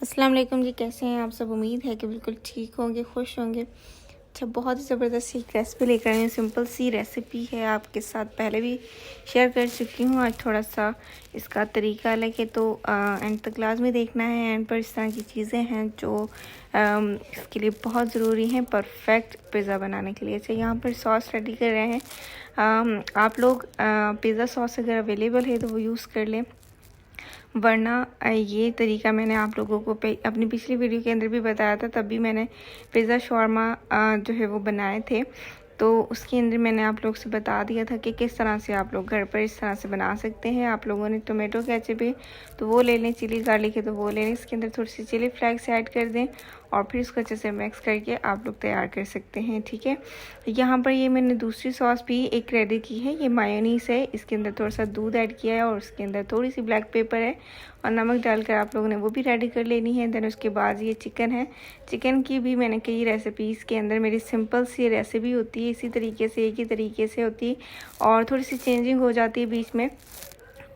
अस्सलाम वालेकुम जी, कैसे हैं आप सब। उम्मीद है कि बिल्कुल ठीक होंगे, खुश होंगे। अच्छा, बहुत ही ज़बरदस्त सी एक रेसिपी लेकर आई हूँ। सिंपल सी रेसिपी है, आपके साथ पहले भी शेयर कर चुकी हूँ। आज थोड़ा सा इसका तरीका अलग है, तो एंड तक लाजमी देखना है। एंड पर इस तरह की चीज़ें हैं जो इसके लिए बहुत ज़रूरी हैं परफेक्ट पिज़्ज़ा बनाने के लिए। अच्छा, यहाँ पर सॉस रेडी कर रहे हैं। आप लोग पिज़्ज़ा सॉस अगर अवेलेबल है तो वो यूज़ कर लें, वरना ये तरीका मैंने आप लोगों को अपनी पिछली वीडियो के अंदर भी बताया था। तब भी मैंने पिज़्ज़ा शॉर्मा जो है वो बनाए थे, तो उसके अंदर मैंने आप लोग से बता दिया था कि किस तरह से आप लोग घर पर इस तरह से बना सकते हैं। आप लोगों ने टोमेटो केचप है तो वो ले लें, चिली गार्लिक है तो वो ले लें। इसके अंदर थोड़ी सी चिली फ्लेक्स ऐड कर दें और फिर इसको अच्छे से मिक्स करके आप लोग तैयार कर सकते हैं। ठीक है, यहाँ पर ये मैंने दूसरी सॉस भी एक रेडी की है। ये मायोनीस है, इसके अंदर थोड़ा सा दूध ऐड किया है और उसके अंदर थोड़ी सी ब्लैक पेपर है और नमक डालकर आप लोगों ने वो भी रेडी कर लेनी है। देन उसके बाद ये चिकन है। चिकन की भी मैंने कई रेसिपीज़ के अंदर मेरी सिंपल सी रेसिपी होती है, इसी तरीके से एक ही तरीके से होती है और थोड़ी सी चेंजिंग हो जाती है बीच में।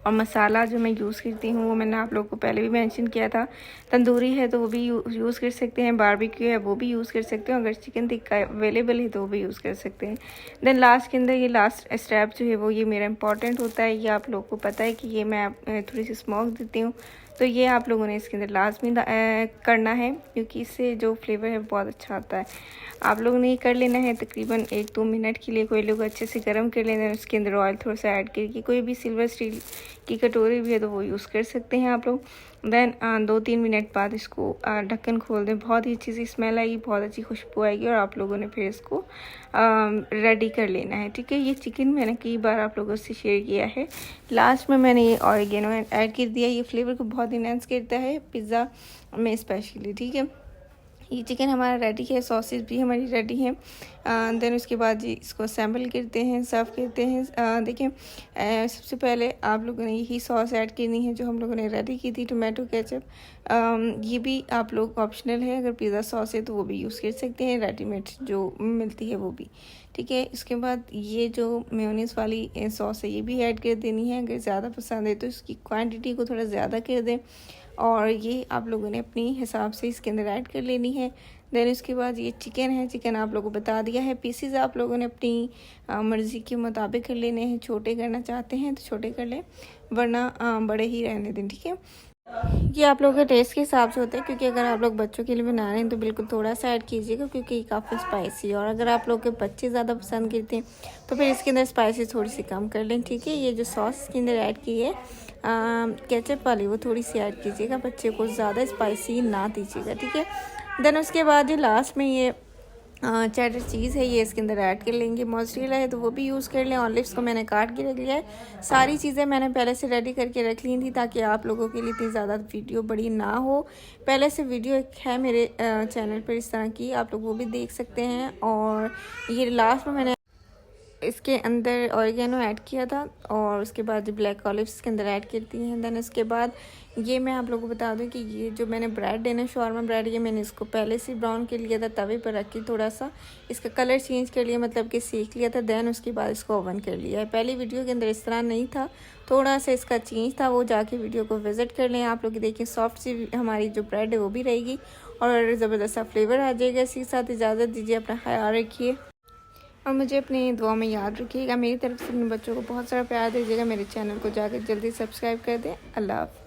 और मसाला जो मैं यूज़ करती हूँ वो मैंने आप लोगों को पहले भी मेंशन किया था। तंदूरी है तो वो भी यूज़ कर सकते हैं, बारबेक्यू है वो भी यूज़ कर सकते हैं, अगर चिकन टिक्का अवेलेबल है तो वो भी यूज़ कर सकते हैं। देन लास्ट के अंदर ये लास्ट स्टेप जो है वो ये मेरा इंपॉर्टेंट होता है। ये आप लोगों को पता है कि ये मैं थोड़ी सी स्मोक देती हूँ, तो ये आप लोगों ने इसके अंदर लाजमी करना है, क्योंकि इससे जो फ्लेवर है बहुत अच्छा आता है। आप लोगों ने ये कर लेना है तकरीबन 1-2 मिनट के लिए। कोई लोग अच्छे से गर्म कर लेना है, उसके अंदर ऑयल थोड़ा सा ऐड करके, कोई भी सिल्वर स्टील की कटोरी भी है तो वो यूज़ कर सकते हैं आप लोग। देन 2-3 मिनट बाद इसको ढक्कन खोल दें। बहुत ही अच्छी सी स्मेल आएगी, बहुत अच्छी खुशबू आएगी और आप लोगों ने फिर इसको रेडी कर लेना है। ठीक है, ये चिकन मैंने कई बार आप लोगों से शेयर किया है। लास्ट में मैंने ये ऑरिगेनो ऐड कर दिया, ये फ्लेवर को बहुत इनहेंस करता है पिज़्ज़ा में स्पेशली। ठीक है, ये चिकन हमारा रेडी है, सॉसेज भी हमारी रेडी हैं। देन उसके बाद जी इसको असेंबल करते हैं, सर्व करते हैं। देखिए, सबसे पहले आप लोगों ने यही सॉस ऐड करनी है जो हम लोगों ने रेडी की थी, टोमेटो केचप। ये भी आप लोग ऑप्शनल है, अगर पिज़्ज़ा सॉस है तो वो भी यूज़ कर सकते हैं, रेडीमेड जो मिलती है वो भी। ठीक है, इसके बाद ये जो मेयोनीज वाली सॉस है ये भी ऐड कर देनी है। अगर ज़्यादा पसंद है तो इसकी क्वांटिटी को थोड़ा ज़्यादा कर दें और ये आप लोगों ने अपनी हिसाब से इसके अंदर ऐड कर लेनी है। देन उसके बाद ये चिकन है, चिकन आप लोगों को बता दिया है। पीसीज आप लोगों ने अपनी मर्ज़ी के मुताबिक कर लेने हैं, छोटे करना चाहते हैं तो छोटे कर लें, वरना बड़े ही रहने दें। ठीक है, ये आप लोगों के टेस्ट के हिसाब से होता है, क्योंकि अगर आप लोग बच्चों के लिए बना रहे हैं तो बिल्कुल थोड़ा सा ऐड कीजिएगा, क्योंकि ये काफ़ी स्पाइसी है। और अगर आप लोग के बच्चे ज़्यादा पसंद करते हैं तो फिर इसके अंदर स्पाइसी थोड़ी सी कम कर लें। ठीक है, ये जो सॉस इसके अंदर ऐड की है केचप वाली, वो थोड़ी सी ऐड कीजिएगा, बच्चे को ज़्यादा स्पाइसी ना दीजिएगा। ठीक है, देन उसके बाद ये लास्ट में ये चेडर चीज़ है, ये इसके अंदर ऐड कर लेंगे। मोज़रेला है तो वो भी यूज़ कर लें। ऑलिव्स को मैंने काट के रख लिया है। सारी चीज़ें मैंने पहले से रेडी करके रख ली थी ताकि आप लोगों के लिए इतनी ज़्यादा वीडियो बड़ी ना हो। पहले से वीडियो एक है मेरे चैनल पर इस तरह की, आप लोग वो भी देख सकते हैं। और ये लास्ट में मैंने इसके अंदर ऑरिगेनो ऐड किया था और उसके बाद जो ब्लैक ऑलिव्स इसके अंदर ऐड करती हैं। देन इसके बाद ये मैं आप लोगों को बता दूं कि ये जो मैंने ब्रेड है ना, शॉर्मा ब्रेड, ये मैंने इसको पहले से ब्राउन कर लिया था, तवे पर रख के थोड़ा सा इसका कलर चेंज कर लिया, मतलब कि सेक लिया था। देन उसके बाद इसको ओवन कर लिया है। पहली वीडियो के अंदर इस तरह नहीं था, थोड़ा सा इसका चेंज था, वो जाके वीडियो को विज़िट कर लें। आप लोग देखिए सॉफ्ट सी हमारी जो ब्रेड है वो भी रहेगी और ज़बरदस्त सा फ्लेवर आ जाएगा। इसी के साथ इजाज़त दीजिए, अपना ख्याल रखिए और मुझे अपनी दुआ में याद रखिएगा। मेरी तरफ से अपने बच्चों को बहुत सारा प्यार दीजिएगा। मेरे चैनल को जाकर जल्दी सब्सक्राइब कर दें। अल्लाह हाफ़िज़।